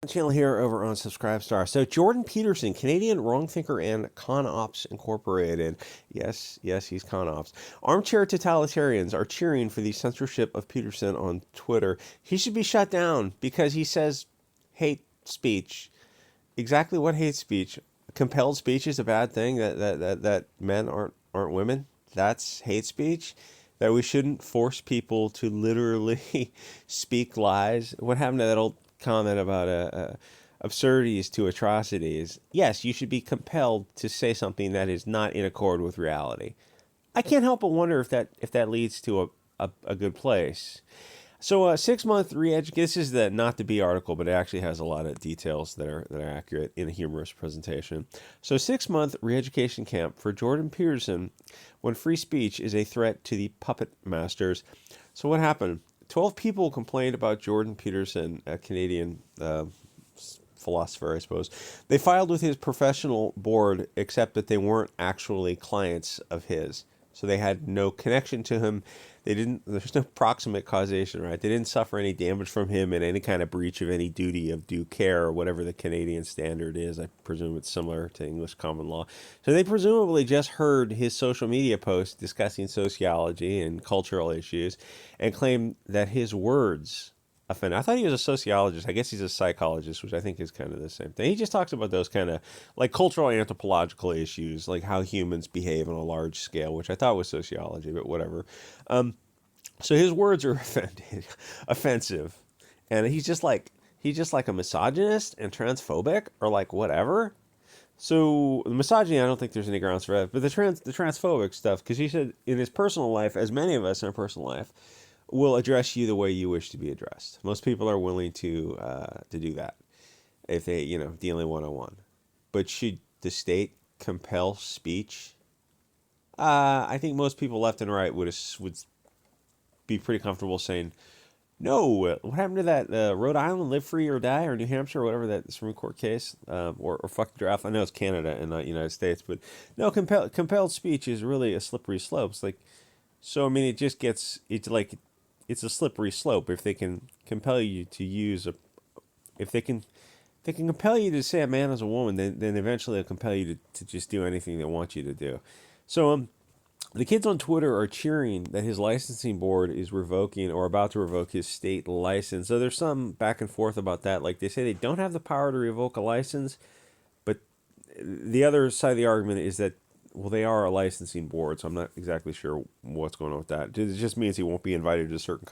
Channel here over on Subscribestar. So Jordan Peterson, Canadian wrong thinker and Con Ops Incorporated. Yes, he's Con Ops. Armchair totalitarians are cheering for the censorship of Peterson on Twitter. He should be shut down because he says hate speech. Exactly what hate speech? Compelled speech is a bad thing. That men aren't women. That's hate speech. That we shouldn't force people to literally speak lies. What happened to that old comment about absurdities to atrocities? Yes, you should be compelled to say something that is not in accord with reality. I can't help but wonder if that leads to a good place. So 6 month re-education. This is the not to be article, but it actually has a lot of details that are accurate in a humorous presentation. So 6 month re-education camp for Jordan Peterson when free speech is a threat to the puppet masters. So what happened? 12 people complained about Jordan Peterson, a Canadian philosopher, I suppose. They filed with his professional board, except that they weren't actually clients of his. So they had no connection to him. There's no proximate causation, right? They didn't suffer any damage from him in any kind of breach of any duty of due care or whatever the Canadian standard is. I presume it's similar to English common law. So they presumably just heard his social media post discussing sociology and cultural issues and claimed that his words offend. I thought he was a sociologist. I guess he's a psychologist, which I think is kind of the same thing. He just talks about those kind of like cultural anthropological issues, like how humans behave on a large scale, which I thought was sociology, but whatever. So his words are offensive, and he's just like a misogynist and transphobic or like whatever. So the misogyny, I don't think there's any grounds for that, but the transphobic stuff, because he said in his personal life, as many of us in our personal life, will address you the way you wish to be addressed. Most people are willing to do that if they, dealing one on one. But should the state compel speech? I think most people left and right would be pretty comfortable saying no. What happened to that Rhode Island live free or die, or New Hampshire, or whatever that Supreme Court case, or fuck the draft? I know it's Canada and not United States, but no, compelled speech is really a slippery slope. It's like, so I mean, it's a slippery slope if they can compel you to if they can compel you to say a man is a woman, then eventually they'll compel you to just do anything they want you to do. So the kids on Twitter are cheering that his licensing board is revoking or about to revoke his state license. So there's some back and forth about that. Like they say they don't have the power to revoke a license, but the other side of the argument is that, well, they are a licensing board, so I'm not exactly sure what's going on with that. It just means he won't be invited to certain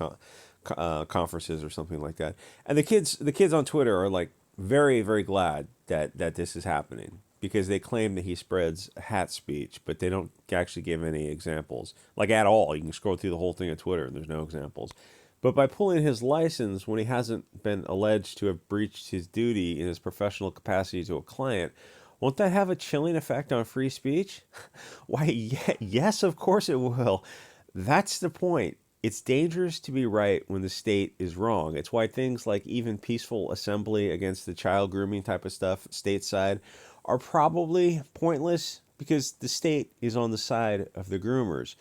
conferences or something like that. And the kids on Twitter are like very, very glad that this is happening because they claim that he spreads hat speech, but they don't actually give any examples, like at all. You can scroll through the whole thing of Twitter and there's no examples. But by pulling his license when he hasn't been alleged to have breached his duty in his professional capacity to a client, won't that have a chilling effect on free speech? Why, yes, of course it will. That's the point. It's dangerous to be right when the state is wrong. It's why things like even peaceful assembly against the child grooming type of stuff stateside are probably pointless because the state is on the side of the groomers.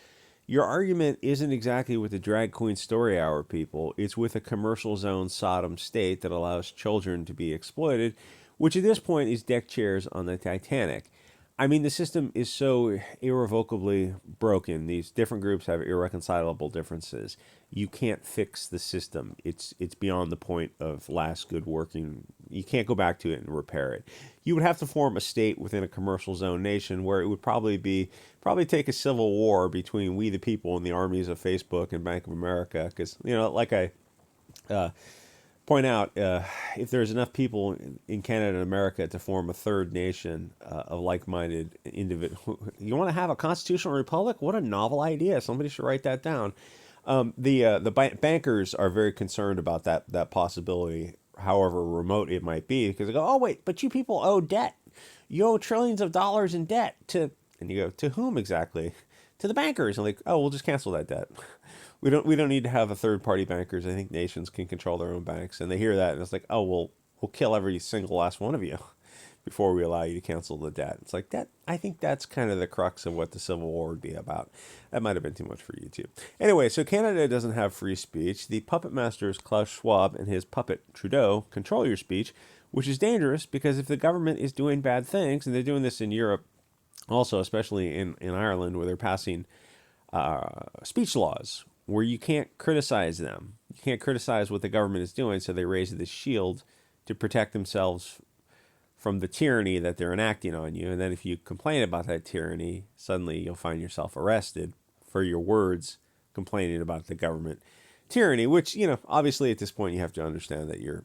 Your argument isn't exactly with the drag queen story hour people. It's with a commercial zone Sodom state that allows children to be exploited, which at this point is deck chairs on the Titanic. I mean, the system is so irrevocably broken. These different groups have irreconcilable differences. You can't fix the system. It's beyond the point of last good working. You can't go back to it and repair it. You would have to form a state within a commercial zone nation where it would probably take a civil war between we the people and the armies of Facebook and Bank of America. Because, like I point out, if there's enough people in Canada and America to form a third nation of like-minded individuals, you want to have a constitutional republic? What a novel idea! Somebody should write that down. The bankers are very concerned about that possibility, however remote it might be, because they go, "Oh wait, but you people owe debt. You owe trillions of dollars in debt to," and you go, "To whom exactly?" To the bankers. And like, "Oh, we'll just cancel that debt." We don't need to have a third party bankers. I think nations can control their own banks, and they hear that and it's like, oh, we'll kill every single last one of you before we allow you to cancel the debt. It's like that. I think that's kind of the crux of what the Civil War would be about. That might have been too much for you too. Anyway, so Canada doesn't have free speech. The puppet masters Klaus Schwab and his puppet Trudeau control your speech, which is dangerous because if the government is doing bad things, and they're doing this in Europe also, especially in Ireland, where they're passing speech laws where you can't criticize them. You can't criticize what the government is doing, so they raise this shield to protect themselves from the tyranny that they're enacting on you. And then if you complain about that tyranny, suddenly you'll find yourself arrested for your words complaining about the government tyranny, which, obviously at this point you have to understand that you're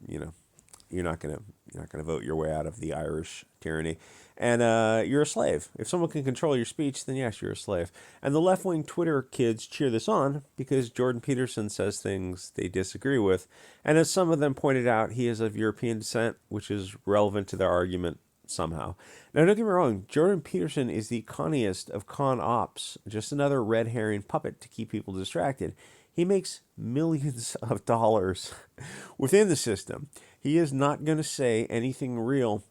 not going to vote your way out of the Irish tyranny. And you're a slave. If someone can control your speech, then yes, you're a slave. And the left-wing Twitter kids cheer this on because Jordan Peterson says things they disagree with. And as some of them pointed out, he is of European descent, which is relevant to their argument somehow. Now, don't get me wrong, Jordan Peterson is the conniest of con ops, just another red herring puppet to keep people distracted. He makes millions of dollars within the system. He is not going to say anything real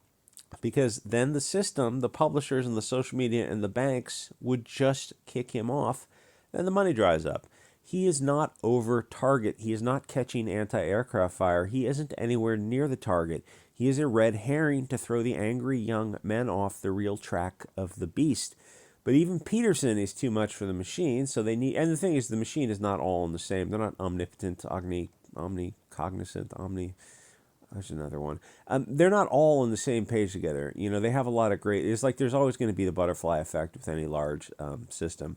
because then the system, the publishers and the social media and the banks would just kick him off. Then the money dries up. He is not over target. He is not catching anti-aircraft fire. He isn't anywhere near the target. He is a red herring to throw the angry young men off the real track of the beast. But even Peterson is too much for the machine, so they need. And the thing is, the machine is not all in the same. They're not omnipotent, omnicognizant, There's another one. They're not all on the same page together. They have a lot of great. It's like there's always going to be the butterfly effect with any large system.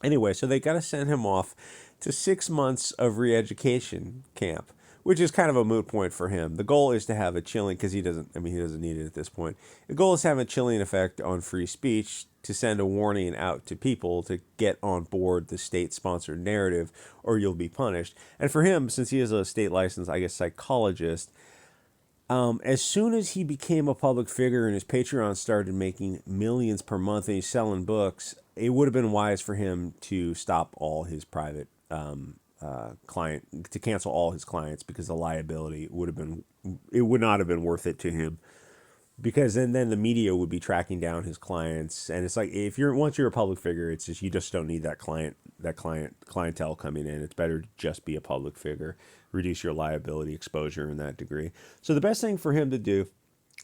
Anyway, so they got to send him off to 6 months of re-education camp, which is kind of a moot point for him. The goal is to have a chilling, because he doesn't need it at this point. The goal is to have a chilling effect on free speech, to send a warning out to people to get on board the state-sponsored narrative, or you'll be punished. And for him, since he is a state licensed, psychologist, as soon as he became a public figure and his Patreon started making millions per month and he's selling books, it would have been wise for him to stop all his private to cancel all his clients, because the liability would not have been worth it to him, because then the media would be tracking down his clients. And it's like, once you're a public figure, it's just, you just don't need that clientele coming in. It's better to just be a public figure, reduce your liability exposure in that degree. So the best thing for him to do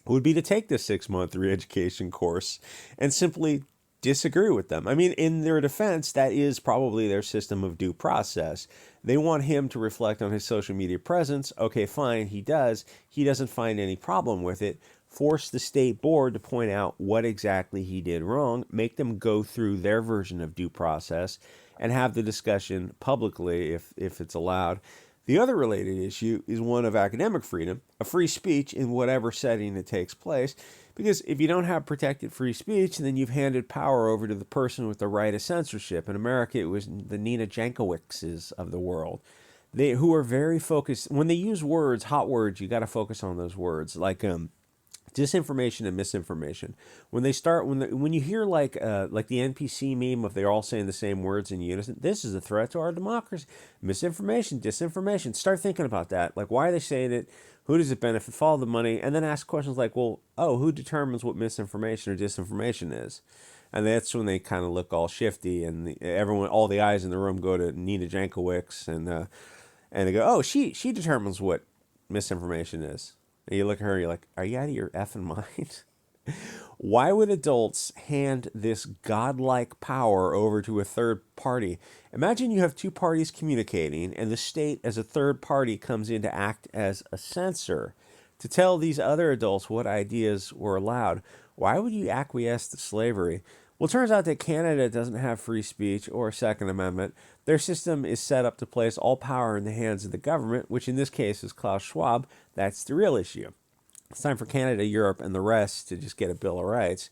would be to take this 6-month re-education course and simply disagree with them. In their defense, that is probably their system of due process. They want him to reflect on his social media presence. Okay, fine, he does. He doesn't find any problem with it. Force the state board to point out what exactly he did wrong, make them go through their version of due process, and have the discussion publicly if it's allowed. The other related issue is one of academic freedom, a free speech in whatever setting it takes place. Because if you don't have protected free speech, then you've handed power over to the person with the right of censorship. In America, it was the Nina Jankowicz's of the world, who are very focused. When they use words, hot words, you got to focus on those words, like disinformation and misinformation. When you hear like the NPC meme, if they're all saying the same words in unison, this is a threat to our democracy. Misinformation, disinformation. Start thinking about that. Like, why are they saying it? Who does it benefit? Follow the money, and then ask questions like, well, who determines what misinformation or disinformation is? And that's when they kind of look all shifty, and all the eyes in the room go to Nina Jankowicz, and they go, oh, she determines what misinformation is. And you look at her, you're like, are you out of your effing mind? Why would adults hand this godlike power over to a third party? Imagine you have two parties communicating, and the state as a third party comes in to act as a censor to tell these other adults what ideas were allowed. Why would you acquiesce to slavery? Well, it turns out that Canada doesn't have free speech or a Second Amendment. Their system is set up to place all power in the hands of the government, which in this case is Klaus Schwab. That's the real issue. It's time for Canada, Europe, and the rest to just get a Bill of Rights.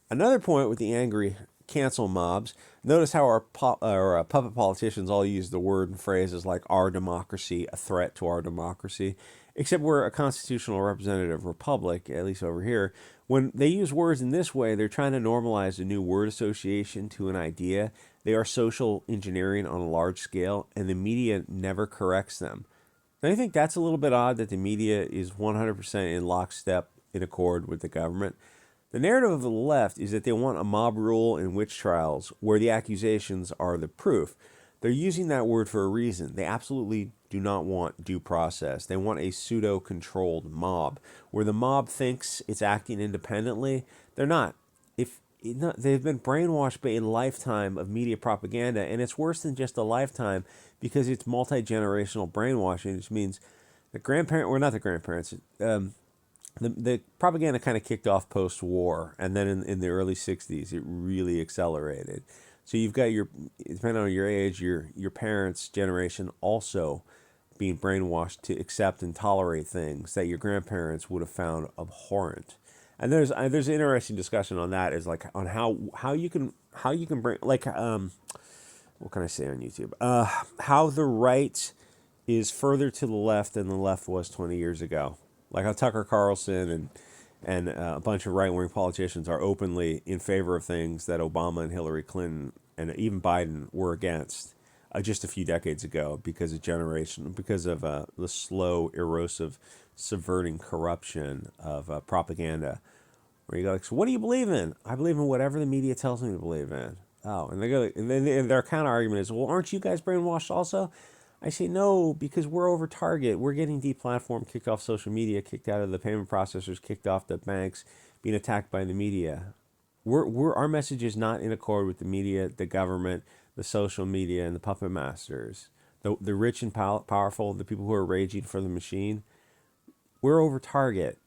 Another point with the angry cancel mobs, notice how our puppet politicians all use the word and phrases like our democracy, a threat to our democracy, except we're a constitutional representative republic, at least over here. When they use words in this way, they're trying to normalize a new word association to an idea. They are social engineering on a large scale, and the media never corrects them. Don't you think that's a little bit odd that the media is 100% in lockstep in accord with the government. The narrative of the left is that they want a mob rule in witch trials where the accusations are the proof. They're using that word for a reason. They absolutely do not want due process. They want a pseudo-controlled mob where the mob thinks it's acting independently. They're not. They've been brainwashed by a lifetime of media propaganda, and it's worse than just a lifetime because it's multi-generational brainwashing, which means the grandparent, or not the grandparents, the propaganda kind of kicked off post-war, and then in the early 60s, it really accelerated. So you've got depending on your age, your parents' generation also being brainwashed to accept and tolerate things that your grandparents would have found abhorrent. And there's an interesting discussion on that, is like on how you can bring, like, what can I say on YouTube? How the right is further to the left than the left was 20 years ago. Like how Tucker Carlson and a bunch of right-wing politicians are openly in favor of things that Obama and Hillary Clinton and even Biden were against just a few decades ago because of the slow, erosive, subverting corruption of propaganda. Where you go, like, so what do you believe in? I believe in whatever the media tells me to believe in. Oh, and they go, and then their counter argument is, well, aren't you guys brainwashed also? I say no, because we're over target. We're getting deplatformed, kicked off social media, kicked out of the payment processors, kicked off the banks, being attacked by the media. Our message is not in accord with the media, the government, the social media, and the puppet masters. The rich and powerful, the people who are raging for the machine, we're over target.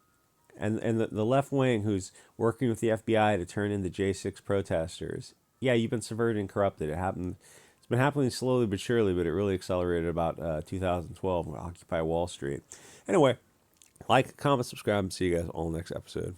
And the left wing who's working with the FBI to turn in the J6 protesters, yeah, you've been subverted and corrupted. It happened. It's been happening slowly but surely, but it really accelerated about 2012 with Occupy Wall Street. Anyway, like, comment, subscribe, and see you guys all next episode.